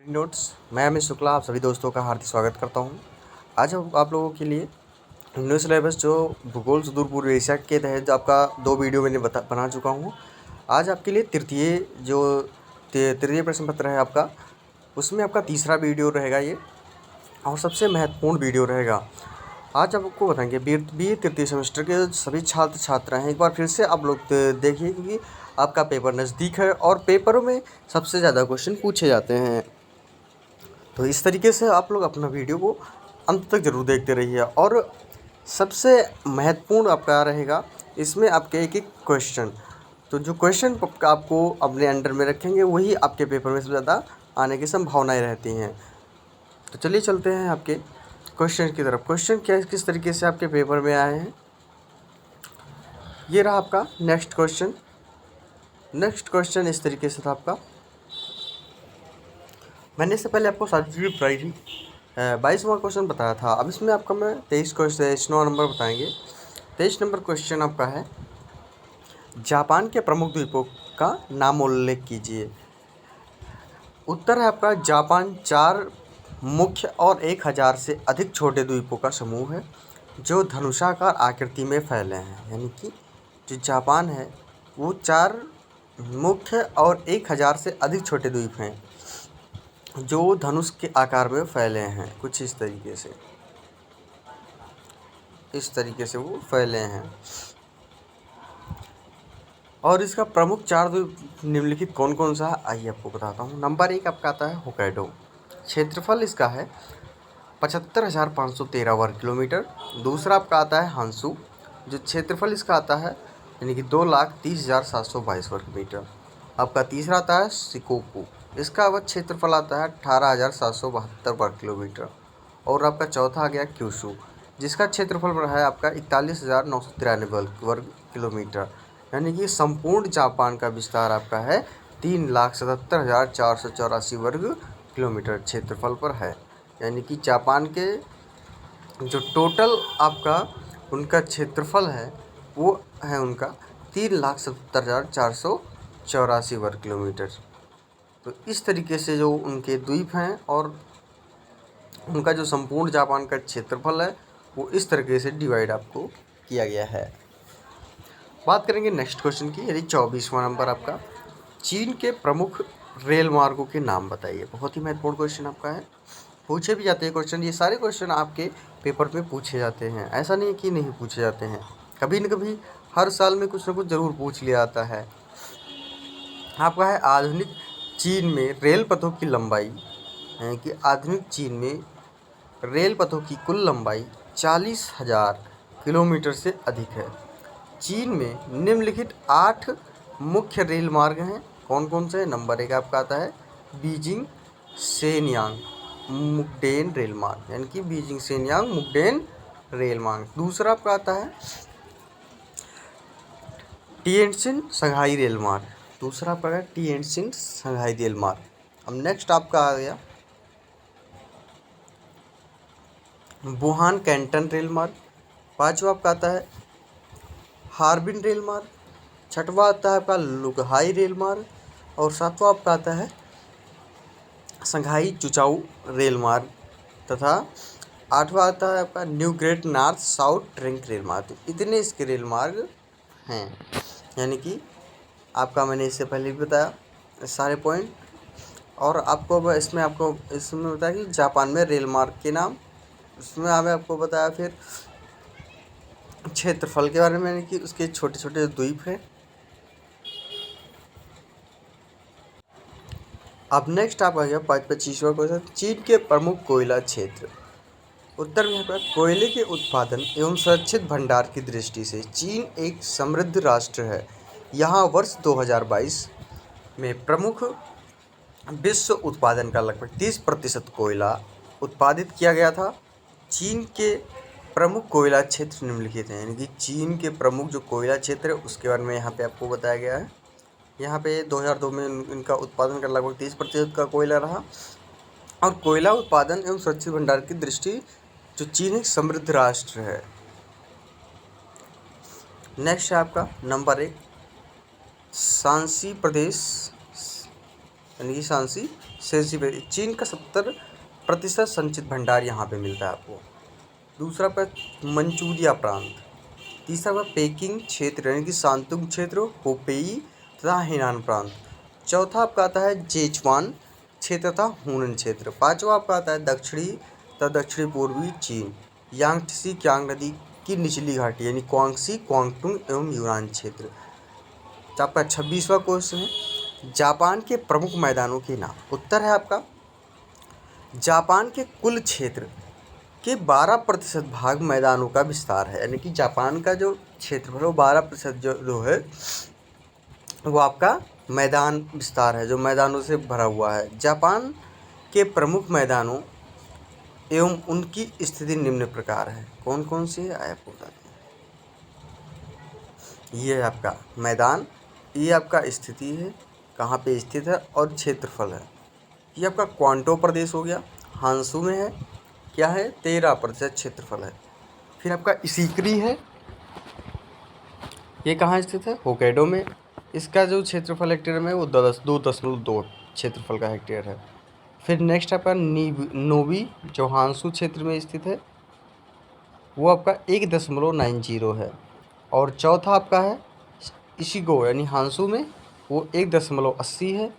Notes. मैं अमित शुक्ला आप सभी दोस्तों का हार्दिक स्वागत करता हूं। आज आप लोगों के लिए न्यू सिलेबस जो भूगोल सुदूर पूर्व एशिया के तहत आपका 2 वीडियो मैंने बना चुका हूं। आज आपके लिए तृतीय प्रश्न पत्र है आपका, उसमें आपका तीसरा वीडियो रहेगा ये, और सबसे महत्वपूर्ण वीडियो रहेगा। आज आपको बताएंगे बी तृतीय सेमेस्टर के सभी छात्र छात्राएँ एक बार फिर से आप लोग देखिए, क्योंकि आपका पेपर नज़दीक है और पेपरों में सबसे ज़्यादा क्वेश्चन पूछे जाते हैं। तो इस तरीके से आप लोग अपना वीडियो को अंत तक ज़रूर देखते रहिए। और सबसे महत्वपूर्ण आपका रहेगा इसमें आपके एक क्वेश्चन, तो जो क्वेश्चन आपको अपने अंडर में रखेंगे वही आपके पेपर में सबसे ज़्यादा आने की संभावनाएं रहती हैं। तो चलिए चलते हैं आपके क्वेश्चन की तरफ। क्वेश्चन किस तरीके से आपके पेपर में आए हैं, ये रहा आपका नेक्स्ट क्वेश्चन। नेक्स्ट क्वेश्चन इस तरीके से था आपका, मैंने इससे पहले आपको सारी चीज़ें बताई थी। 22वां क्वेश्चन बताया था। अब इसमें आपका मैं 23वां नंबर बताएंगे। 23 नंबर क्वेश्चन आपका है, जापान के प्रमुख द्वीपों का नाम उल्लेख कीजिए। उत्तर है आपका, जापान 4 मुख्य और 1000 से अधिक छोटे द्वीपों का समूह है जो धनुषाकार आकृति में फैले हैं। यानी कि जो जापान है वो 4 मुख्य और 1000 से अधिक छोटे द्वीप हैं जो धनुष के आकार में फैले हैं। कुछ इस तरीके से वो फैले हैं। और इसका प्रमुख 4 द्वीप निम्नलिखित कौन कौन सा है, आइए आपको बताता हूँ। नंबर 1 आपका आता है होक्काइडो। क्षेत्रफल इसका है 75,513 वर्ग किलोमीटर। दूसरा आपका आता है हांसू, जो क्षेत्रफल इसका आता है यानी कि 2,30,722 वर्ग मीटर। आपका तीसरा आता है शिकोकू, इसका वह क्षेत्रफल आता है 18,772 वर्ग किलोमीटर। और आपका चौथा आ गया क्यूशू, जिसका क्षेत्रफल है आपका 41,993 वर्ग किलोमीटर। यानी कि संपूर्ण जापान का विस्तार आपका है 3,77,484 वर्ग किलोमीटर क्षेत्रफल पर है। यानी कि जापान के जो टोटल आपका उनका क्षेत्रफल है वो है उनका 3,77,484 वर्ग किलोमीटर। तो इस तरीके से जो उनके द्वीप हैं और उनका जो संपूर्ण जापान का क्षेत्रफल है वो इस तरीके से डिवाइड आपको किया गया है। बात करेंगे नेक्स्ट क्वेश्चन की। यदि 24वां नंबर आपका, चीन के प्रमुख रेल मार्गों के नाम बताइए। बहुत ही महत्वपूर्ण क्वेश्चन आपका है, पूछे भी जाते हैं क्वेश्चन। ये सारे क्वेश्चन आपके पेपर में पूछे जाते हैं, ऐसा नहीं कि नहीं पूछे जाते हैं। कभी न कभी हर साल में कुछ न कुछ ज़रूर पूछ लिया जाता है। आपका है आधुनिक चीन में रेल पथों की लंबाई, यानी कि आधुनिक चीन में रेल पथों की कुल लंबाई 40,000 किलोमीटर से अधिक है। चीन में निम्नलिखित 8 मुख्य रेल मार्ग हैं, कौन कौन से हैं। नंबर 1 आपका आता है बीजिंग शेनयांग मुगडेन रेल मार्ग, यानी कि बीजिंग शेनयांग मुगडेन रेल मार्ग। दूसरा आपका आता है टिएनसिन शंघाई रेल मार्ग। दूसरा आपका है टिएनसिन शंघाई रेल मार्ग। अब नेक्स्ट आपका आ गया वुहान कैंटन रेल मार्ग। पांचवा आपका आता है हार्बिन रेल मार्ग। छठवा आता है आपका लुगहाई रेल मार्ग। और सातवां आपका आता है शंघाई चुचाऊ रेल मार्ग। तथा आठवां आता है आपका new great north south trunk rail मार्ग। तो इतने इसके रेल मार्ग हैं। यानी कि आपका मैंने इससे पहले भी बताया सारे पॉइंट। और आपको इसमें बताया कि जापान में रेल मार्ग के नाम, उसमें आपको बताया फिर क्षेत्रफल के बारे में, यानी कि उसके छोटे छोटे द्वीप हैं। अब नेक्स्ट आप आ गया 25वां क्वेश्चन, चीन के प्रमुख कोयला क्षेत्र। उत्तर में है कोयले के उत्पादन एवं सुरक्षित भंडार की दृष्टि से चीन एक समृद्ध राष्ट्र है। यहाँ वर्ष 2022 में प्रमुख विश्व उत्पादन का लगभग 30% कोयला उत्पादित किया गया था। चीन के प्रमुख कोयला क्षेत्र निम्नलिखित हैं, यानी कि चीन के प्रमुख जो कोयला क्षेत्र है उसके बारे में यहाँ पे आपको बताया गया है। यहाँ पे 2002 में इनका उत्पादन का लगभग 30% का कोयला रहा। और कोयला उत्पादन एवं सुरक्षित भंडार की दृष्टि जो चीन एक समृद्ध राष्ट्र है। नेक्स्ट है आपका नंबर 1 शांसी प्रदेश, यानी कि शांसी शेरसी पे चीन का 70% संचित भंडार यहाँ पे मिलता है आपको। दूसरा आपका मंचूरिया प्रांत। तीसरा आपका पेकिंग क्षेत्र यानी कि शांतुंग क्षेत्र, होपेई तथा हेनान प्रांत। चौथा आपका आता है जेचुआन क्षेत्र तथा हुनन क्षेत्र। पांचवा आपका आता है दक्षिणी तथा दक्षिणी पूर्वी चीन, यांगत्से कियांग नदी की निचली घाटी यानी क्वांगसी, क्वांगटुंग एवं यूनान क्षेत्र। तो आपका 26वां क्वेश्चन है जापान के प्रमुख मैदानों के नाम। उत्तर है आपका जापान के कुल क्षेत्र के 12% भाग मैदानों का विस्तार है, यानी कि जापान का जो क्षेत्रफल वो 12% जो है वो आपका मैदान विस्तार है, जो मैदानों से भरा हुआ है। जापान के प्रमुख मैदानों एवं उनकी स्थिति निम्न प्रकार है। कौन कौन सी है आपको बताते हैं। ये है आपका मैदान, ये आपका स्थिति है, कहाँ पे स्थित है, और क्षेत्रफल है। ये आपका क्वांटो प्रदेश हो गया, हांसू में है, क्या है 13% क्षेत्रफल है। फिर आपका इशिकरी है, ये कहाँ स्थित है, होक्काइडो में। इसका जो क्षेत्रफल हेक्टेयर में वो 2.2 क्षेत्रफल का हेक्टेयर है। फिर नेक्स्ट आपका नोबी जो हांसू क्षेत्र में स्थित है, वो आपका 1.90 है। और चौथा आपका है इशिगो यानी हांसू में, वो 1.80 है।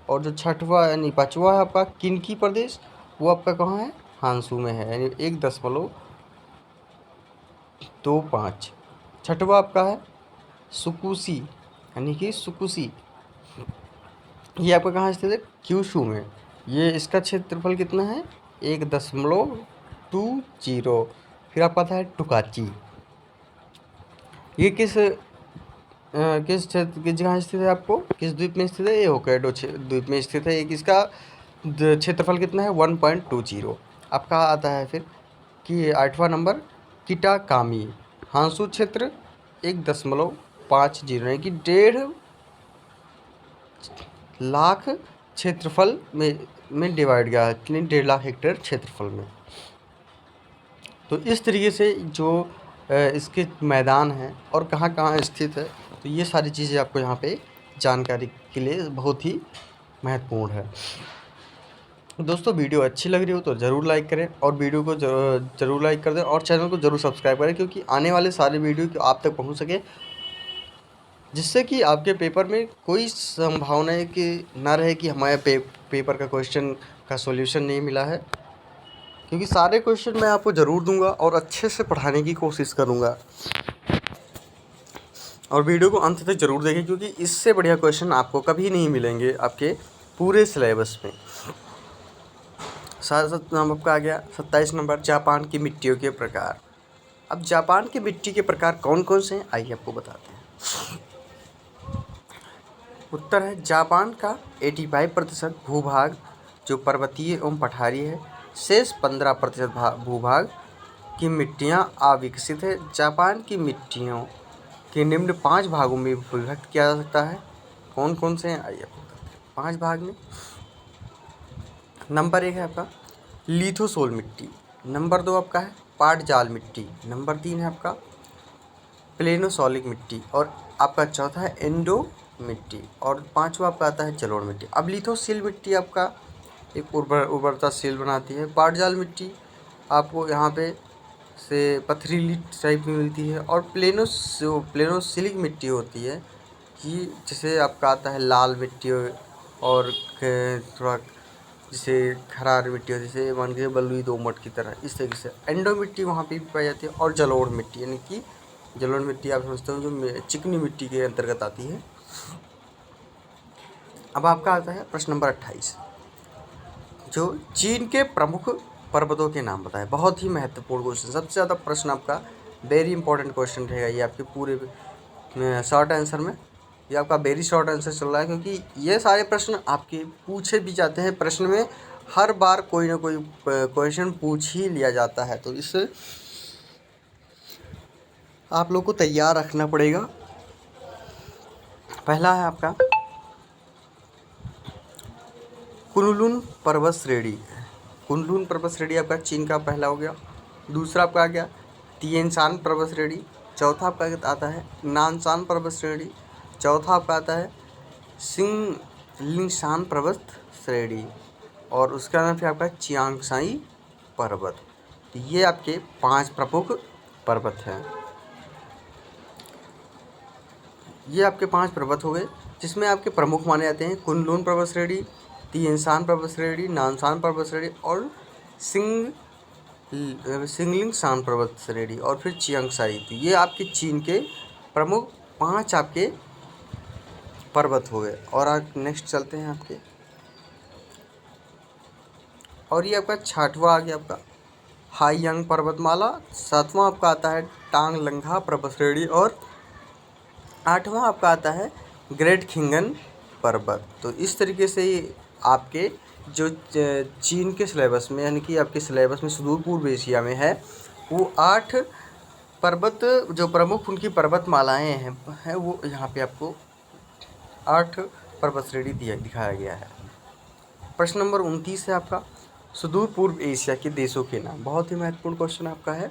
और जो छठवा यानी पाँचवा है आपका किनकी प्रदेश, वो आपका कहाँ है, हांसू में है, यानी 1.25। छठवा आपका है सुकुशी यानी कि सुकुशी, ये आपका कहाँ स्थित है, क्यूशू में। ये इसका क्षेत्रफल कितना है, 1.20। फिर आपका आता है टुकाची, ये किस क्षेत्र किस जगह स्थित है, आपको किस द्वीप में स्थित है, ये होक्काइडो द्वीप में स्थित है। ये किसका क्षेत्रफल कितना है, 1.20। आपका आता है फिर कि 8वां नंबर किटाकामी, हांसू क्षेत्र 1.50 यानी कि 1.5 लाख क्षेत्रफल में डिवाइड किया है, 1.5 लाख हेक्टेयर क्षेत्रफल में। तो इस तरीके से जो इसके मैदान हैं और कहाँ कहाँ स्थित है, तो ये सारी चीज़ें आपको यहाँ पे जानकारी के लिए बहुत ही महत्वपूर्ण है। दोस्तों वीडियो अच्छी लग रही हो तो ज़रूर लाइक करें, और वीडियो को ज़रूर लाइक कर दें, और चैनल को ज़रूर सब्सक्राइब करें, क्योंकि आने वाले सारे वीडियो आप तक पहुँच सके, जिससे कि आपके पेपर में कोई संभावना है कि ना रहे कि हमारे पेपर का क्वेश्चन का सॉल्यूशन नहीं मिला है, क्योंकि सारे क्वेश्चन मैं आपको ज़रूर दूंगा और अच्छे से पढ़ाने की कोशिश करूंगा। और वीडियो को अंत तक ज़रूर देखें, क्योंकि इससे बढ़िया क्वेश्चन आपको कभी नहीं मिलेंगे आपके पूरे सिलेबस में। साथ नाम आपका आ गया 27 नंबर जापान की मिट्टियों के प्रकार। अब जापान की मिट्टी के प्रकार कौन कौन से हैं, आइए आपको बताते हैं। उत्तर है जापान का 85% भूभाग जो पर्वतीय एवं पठारी है, शेष 15% भूभाग की मिट्टियाँ अविकसित है। जापान की मिट्टियों के निम्न 5 भागों में विभक्त किया जा सकता है। कौन कौन से हैं, आइए आपको बताते हैं। 5 भाग में नंबर 1 है आपका लिथोसोल मिट्टी, नंबर 2 आपका है पाटजाल मिट्टी, नंबर 3 है आपका प्लेनोसोलिक मिट्टी, और आपका चौथा है एंडो मिट्टी, और 5वां आपका आता है जलोढ़ मिट्टी। अब लिथोसिल मिट्टी आपका एक उर्वरताशील बनाती है। पाटजाल मिट्टी आपको यहाँ पे से पथरीली टाइप में मिलती है। और प्लेनोसिलिक मिट्टी होती है कि जिसे आपका आता है लाल मिट्टी, और थोड़ा जैसे खरार मिट्टी हो, जैसे मान के बलुई दोमट की तरह, इस तरीके से। एंडो मिट्टी वहाँ पे भी पाई जाती है। और जलोढ़ मिट्टी यानी कि जलोढ़ मिट्टी आप समझते हो जो चिकनी मिट्टी के अंतर्गत आती है। अब आपका आता है प्रश्न नंबर 28, जो चीन के प्रमुख पर्वतों के नाम बताएं। बहुत ही महत्वपूर्ण क्वेश्चन, सबसे ज़्यादा प्रश्न आपका वेरी इंपॉर्टेंट क्वेश्चन रहेगा ये आपके पूरे शॉर्ट आंसर में। ये आपका वेरी शॉर्ट आंसर चल रहा है, क्योंकि ये सारे प्रश्न आपके पूछे भी जाते हैं। प्रश्न में हर बार कोई ना कोई क्वेश्चन पूछ ही लिया जाता है, तो इससे आप लोग को तैयार रखना पड़ेगा। पहला है आपका कुनलुन पर्वत श्रेणी। कुनलुन पर्वत श्रेणी आपका चीन का पहला हो गया। दूसरा आपका आ गया तिएनशान पर्वत श्रेणी। चौथा आपका आता है नानशान पर्वत श्रेणी। चौथा आपका आता है लिंशान पर्वत श्रेणी और उसका नाम फिर आपका चियांगसाई पर्वत। तो ये आपके 5 प्रमुख पर्वत हैं। ये आपके 5 पर्वत हो गए, जिसमें आपके प्रमुख माने जाते हैं कुनलुन पर्वत श्रेणी, तिएनशान पर्वत श्रेणी, नानशान पर्वत श्रेणी और सिंगलिंगशान पर्वत श्रेणी और फिर चियांगसाई। तो ये आपके चीन के प्रमुख 5 आपके पर्वत हो गए। और आप नेक्स्ट चलते हैं आपके, और ये आपका 6वां आ गया आपका हाईयांग पर्वतमाला, 7वां आपका आता है टांगलंगा पर्वत श्रेणी और 8वां आपका आता है ग्रेट खिंगन पर्वत। तो इस तरीके से ये आपके जो चीन के सिलेबस में, यानी कि आपके सिलेबस में सुदूर पूर्व एशिया में है, वो 8 पर्वत जो प्रमुख उनकी पर्वतमालाएँ हैं वो यहाँ पे आपको 8 पर्वत श्रेणी दिखाया गया है। प्रश्न नंबर 29 है आपका सुदूर पूर्व एशिया के देशों के नाम। बहुत ही महत्वपूर्ण क्वेश्चन आपका है।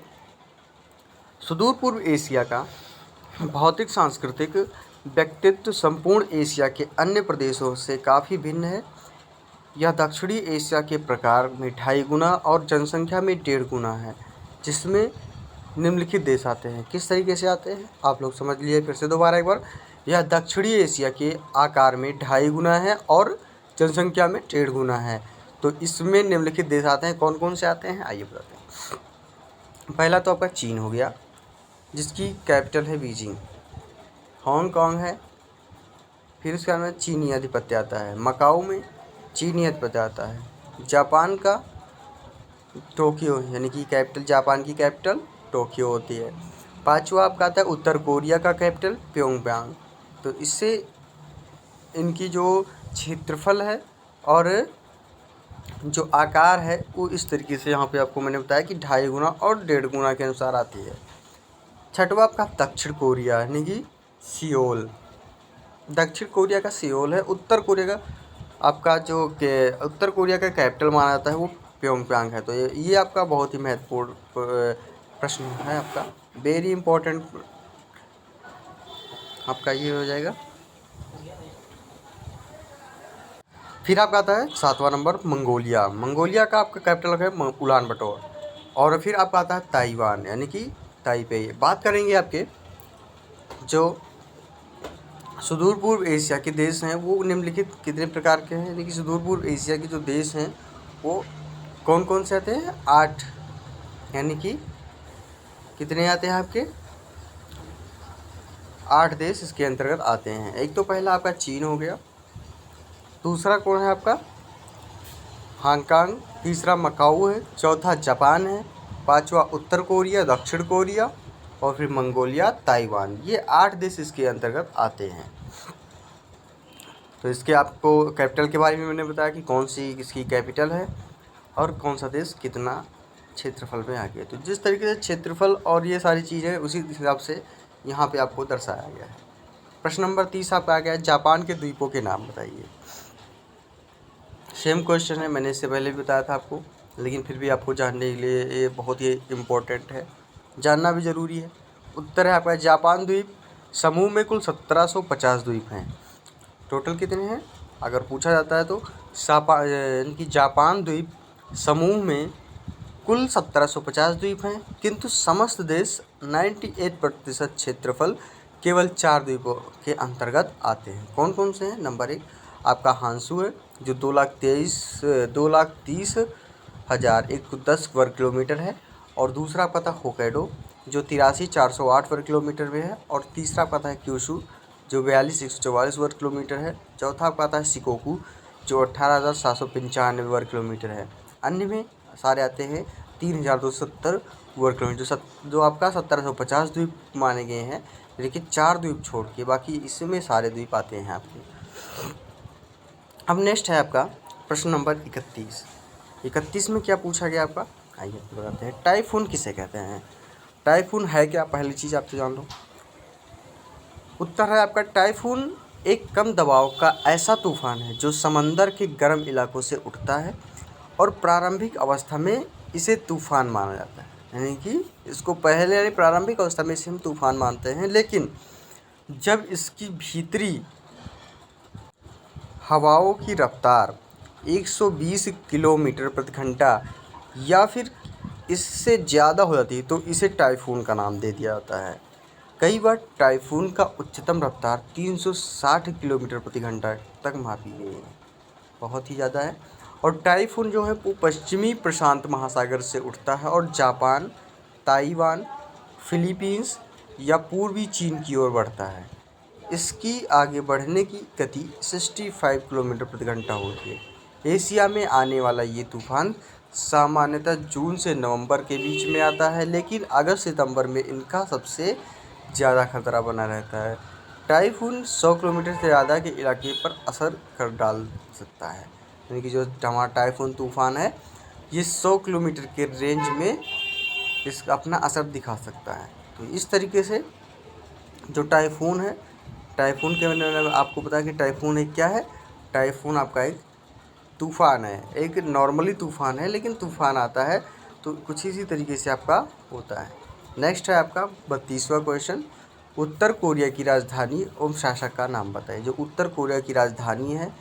सुदूर पूर्व एशिया का भौतिक सांस्कृतिक व्यक्तित्व संपूर्ण एशिया के अन्य प्रदेशों से काफ़ी भिन्न है। यह दक्षिणी एशिया के प्रकार में 2.5 गुना और जनसंख्या में 1.5 गुना है, जिसमें निम्नलिखित देश आते हैं। किस तरीके से आते हैं आप लोग समझ लिए, फिर से दोबारा एक बार। यह दक्षिणी एशिया के आकार में 2.5 गुना है और जनसंख्या में 1.5 गुना है। तो इसमें निम्नलिखित देश आते हैं। कौन कौन से आते हैं आइए बताते हैं। पहला तो आपका चीन हो गया, जिसकी कैपिटल है बीजिंग। हांगकांग है, फिर उसके बाद में चीनी आधिपत्य आता है। मकाऊ में चीनी आधिपत्य आता है। जापान का टोक्यो, यानी कि कैपिटल, जापान की कैपिटल टोक्यो होती है। 5वां आपका आता है उत्तर कोरिया का कैपिटल प्योंगयांग। तो इससे इनकी जो क्षेत्रफल है और जो आकार है वो इस तरीके से यहाँ पे आपको मैंने बताया कि 2.5 गुना और 1.5 गुना के अनुसार आती है। 6वां आपका दक्षिण कोरिया, यानी कि सियोल। दक्षिण कोरिया का सियोल है। उत्तर कोरिया का आपका जो उत्तर कोरिया का कैपिटल माना जाता है वो प्योंगयांग है। तो ये आपका बहुत ही महत्वपूर्ण प्रश्न है, आपका वेरी इंपॉर्टेंट आपका ये हो जाएगा। फिर आपका आता है 7वां नंबर मंगोलिया। मंगोलिया का आपका कैपिटल है उलान बटोर। और फिर आपका आता है ताइवान, यानी कि ताइपे। बात करेंगे आपके जो सुदूर पूर्व एशिया के देश हैं वो निम्नलिखित कितने प्रकार के हैं, यानी कि सुदूर पूर्व एशिया के जो देश हैं वो कौन कौन से आते हैं 8, यानी कि कितने आते हैं आपके 8 देश इसके अंतर्गत आते हैं। एक तो पहला आपका चीन हो गया, दूसरा कौन है आपका हांगकांग, तीसरा मकाऊ है, चौथा जापान है, 5वां उत्तर कोरिया, दक्षिण कोरिया और फिर मंगोलिया, ताइवान। ये 8 देश इसके अंतर्गत आते हैं। तो इसके आपको कैपिटल के बारे में मैंने बताया कि कौन सी इसकी कैपिटल है और कौन सा देश कितना क्षेत्रफल में आ गया। तो जिस तरीके से क्षेत्रफल और ये सारी चीज़ें उसी हिसाब से यहाँ पे आपको दर्शाया गया है। प्रश्न नंबर 30 आपका आ गया जापान के द्वीपों के नाम बताइए। सेम क्वेश्चन है, मैंने इससे पहले भी बताया था आपको, लेकिन फिर भी आपको जानने के लिए ये बहुत ही इम्पोर्टेंट है, जानना भी ज़रूरी है। उत्तर है आपका जापान द्वीप समूह में कुल 1750 द्वीप हैं। टोटल कितने हैं अगर पूछा जाता है तो यानी कि जापान द्वीप समूह में कुल 1750 द्वीप हैं, किंतु समस्त देश 98% क्षेत्रफल केवल 4 द्वीपों के अंतर्गत आते हैं। कौन कौन से हैं? नंबर 1 आपका हांसू है जो 2,30,110 वर्ग किलोमीटर है, और दूसरा आपका था होkkaido जो 83,408 वर्ग किलोमीटर में है, और तीसरा आपका था क्यूशू जो 42,144 वर्ग किलोमीटर है, चौथा आपका आता है शिकोकू जो 18,795 वर्ग किलोमीटर है। अन्य में सारे आते हैं 3,270 वर्ग किलोमीटर, जो आपका 1750 द्वीप माने गए हैं, लेकिन 4 द्वीप छोड़ के बाकी इसमें सारे द्वीप आते हैं आपके। अब नेक्स्ट है आपका प्रश्न नंबर 31 में क्या पूछा गया आपका, आइए बताते हैं। टाइफून किसे कहते हैं? टाइफून है क्या, पहली चीज़ आप तो जान लो। उत्तर है आपका टाइफून एक कम दबाव का ऐसा तूफान है जो समंदर के गर्म इलाकों से उठता है और प्रारंभिक अवस्था में इसे तूफान माना जाता है, यानी कि इसको पहले यानी प्रारंभिक अवस्था में इसे हम तूफान मानते हैं, लेकिन जब इसकी भीतरी हवाओं की रफ्तार 120 किलोमीटर प्रति घंटा या फिर इससे ज़्यादा हो जाती है तो इसे टाइफून का नाम दे दिया जाता है। कई बार टाइफून का उच्चतम रफ्तार 360 किलोमीटर प्रति घंटा तक मापी गई है, बहुत ही ज़्यादा है। और टाइफून जो है वो पश्चिमी प्रशांत महासागर से उठता है और जापान, ताइवान, फिलीपींस या पूर्वी चीन की ओर बढ़ता है। इसकी आगे बढ़ने की गति 65 किलोमीटर प्रति घंटा होती है। एशिया में आने वाला ये तूफान सामान्यतः जून से नवंबर के बीच में आता है, लेकिन अगस्त सितंबर में इनका सबसे ज़्यादा खतरा बना रहता है। टाइफून 100 किलोमीटर से ज़्यादा के इलाके पर असर कर डाल सकता है, यानी कि जो हमारा टाइफून तूफान है ये 100 किलोमीटर के रेंज में इसका अपना असर दिखा सकता है। तो इस तरीके से जो टाइफून है, टाइफून के मैंने आपको बताया कि टाइफून एक क्या है, टाइफून आपका एक तूफ़ान है, एक नॉर्मली तूफ़ान है लेकिन तूफ़ान आता है तो कुछ इसी तरीके से आपका होता है। नेक्स्ट है आपका 32वां क्वेश्चन, उत्तर कोरिया की राजधानी एवं शासक का नाम बताइए। जो उत्तर कोरिया की राजधानी है,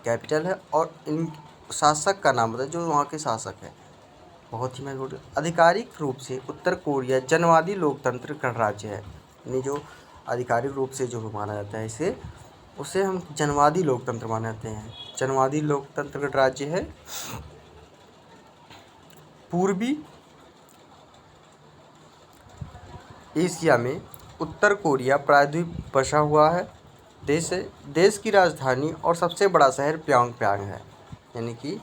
कैपिटल है, और इन शासक का नाम बताइए, जो वहाँ के शासक है। बहुत ही महत्वपूर्ण। आधिकारिक रूप से उत्तर कोरिया जनवादी लोकतंत्र गणराज्य है, यानी जो आधिकारिक रूप से जो माना जाता है इसे, उसे हम जनवादी लोकतंत्र माने जाते हैं। जनवादी लोकतंत्र गणराज्य है। पूर्वी एशिया में उत्तर कोरिया प्रायद्वीप बसा हुआ है देश है। देश की राजधानी और सबसे बड़ा शहर प्योंगयांग है, यानी कि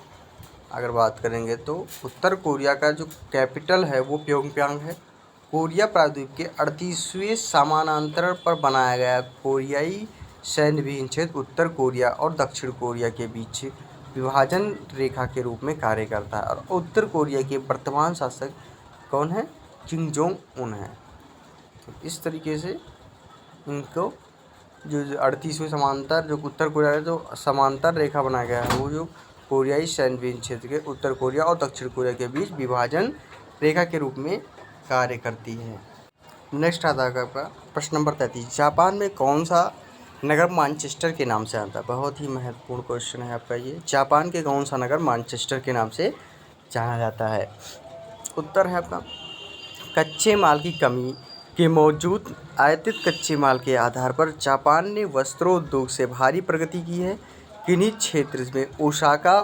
अगर बात करेंगे तो उत्तर कोरिया का जो कैपिटल है वो प्योंगयांग है। कोरिया प्रायद्वीप के 38वें समानांतर पर बनाया गया कोरियाई सैन्य विहीन क्षेत्र उत्तर कोरिया और दक्षिण कोरिया के बीच विभाजन रेखा के रूप में कार्य करता है। और उत्तर कोरिया के वर्तमान शासक कौन है? किम जोंग उन है। तो इस तरीके से इनको जो 38वें समांतर जो उत्तर कोरिया का जो समांतर रेखा बनाया गया है वो जो कोरियाई सैन्य विहीन क्षेत्र के उत्तर कोरिया और दक्षिण कोरिया के बीच विभाजन रेखा के रूप में कार्य करती है। नेक्स्ट आता है आपका प्रश्न नंबर 33, जापान में कौन सा नगर मानचेस्टर के नाम से आता है? बहुत ही महत्वपूर्ण क्वेश्चन है आपका ये। जापान के कौन सा नगर मानचेस्टर के नाम से जाना जाता है? उत्तर है आपका कच्चे माल की कमी के मौजूद आयातित कच्चे माल के आधार पर जापान ने वस्त्रोद्योग से भारी प्रगति की है। किन्हीं क्षेत्र में ओसाका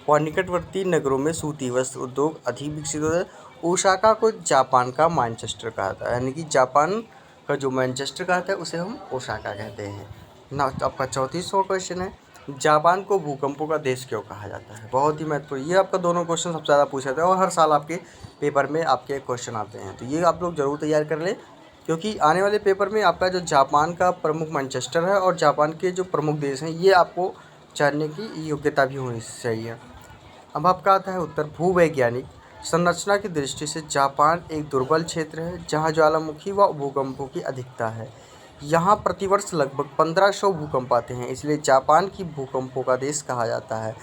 व निकटवर्ती नगरों में सूती वस्त्र उद्योग अधिक विकसित होता है। ओसाका को जापान का मैनचेस्टर कहा जाता है, यानी कि जापान का जो मैनचेस्टर कहता है उसे हम ओसाका कहते हैं ना। आपका 34वां क्वेश्चन है, जापान को भूकंपों का देश क्यों कहा जाता है? बहुत ही महत्वपूर्ण, ये आपका दोनों क्वेश्चन सबसे ज़्यादा पूछे जाते हैं और हर साल आपके पेपर में आपके क्वेश्चन आते हैं, तो ये आप लोग ज़रूर तैयार कर लें, क्योंकि आने वाले पेपर में आपका जो जापान का प्रमुख मैनचेस्टर है और जापान के जो प्रमुख देश हैं ये आपको जानने की योग्यता भी होनी चाहिए। अब आपका आता है उत्तर, भूवैज्ञानिक संरचना की दृष्टि से जापान एक दुर्बल क्षेत्र है जहाँ ज्वालामुखी व भूकंपों की अधिकता है। यहाँ प्रतिवर्ष लगभग 1500 भूकंप आते हैं, इसलिए जापान की भूकंपों का देश कहा जाता है।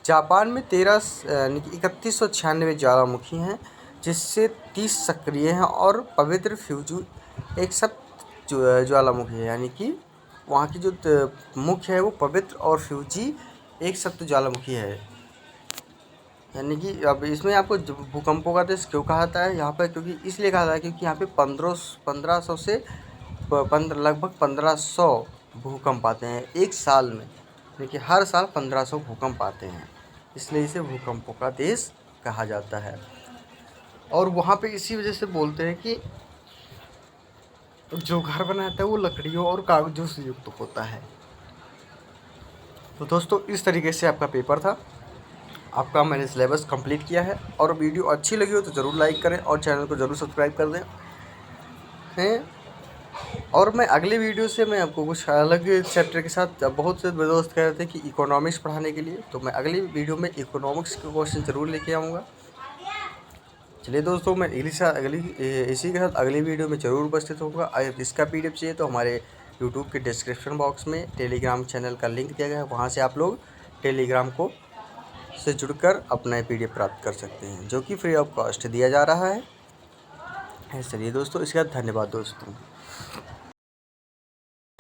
जापान में 3196 ज्वालामुखी हैं, जिससे 30 सक्रिय हैं और पवित्र फ्यूजी एक सप्त ज्वालामुखी है, यानी कि वहाँ की जो मुख्य है वो पवित्र और फ्यूजी एक सप्त ज्वालामुखी है। यानी कि अब इसमें आपको भूकंपों का देश क्यों कहा जाता है यहाँ पर? क्योंकि इसलिए कहा जाता है क्योंकि यहाँ पे 1500 से लगभग 1500 भूकंप आते हैं एक साल में, यानी कि हर साल 1500 भूकंप आते हैं, इसलिए इसे भूकंपों का देश कहा जाता है। और वहाँ पे इसी वजह से बोलते हैं कि जो घर बनाता है वो लकड़ियों और कागजों से युक्त होता है। तो दोस्तों इस तरीके से आपका पेपर था, आपका मैंने सिलेबस कंप्लीट किया है। और वीडियो अच्छी लगी हो तो ज़रूर लाइक करें और चैनल को ज़रूर सब्सक्राइब कर दें हैं। और मैं अगले वीडियो से मैं आपको कुछ अलग चैप्टर के साथ, बहुत से दोस्त कह रहे थे कि इकोनॉमिक्स पढ़ाने के लिए, तो मैं अगली वीडियो में इकोनॉमिक्स के क्वेश्चन ज़रूर लेके आऊँगा। चलिए दोस्तों, मैं इसी के साथ अगली वीडियो में ज़रूर उपस्थित होगा। अगर इसका PDF चाहिए तो हमारे यूट्यूब के डिस्क्रिप्शन बॉक्स में टेलीग्राम चैनल का लिंक दिया गया है, वहाँ से आप लोग टेलीग्राम को से जुड़कर अपना PDF प्राप्त कर सकते हैं, जो कि फ्री ऑफ कॉस्ट दिया जा रहा है। चलिए दोस्तों, इसके बाद धन्यवाद दोस्तों।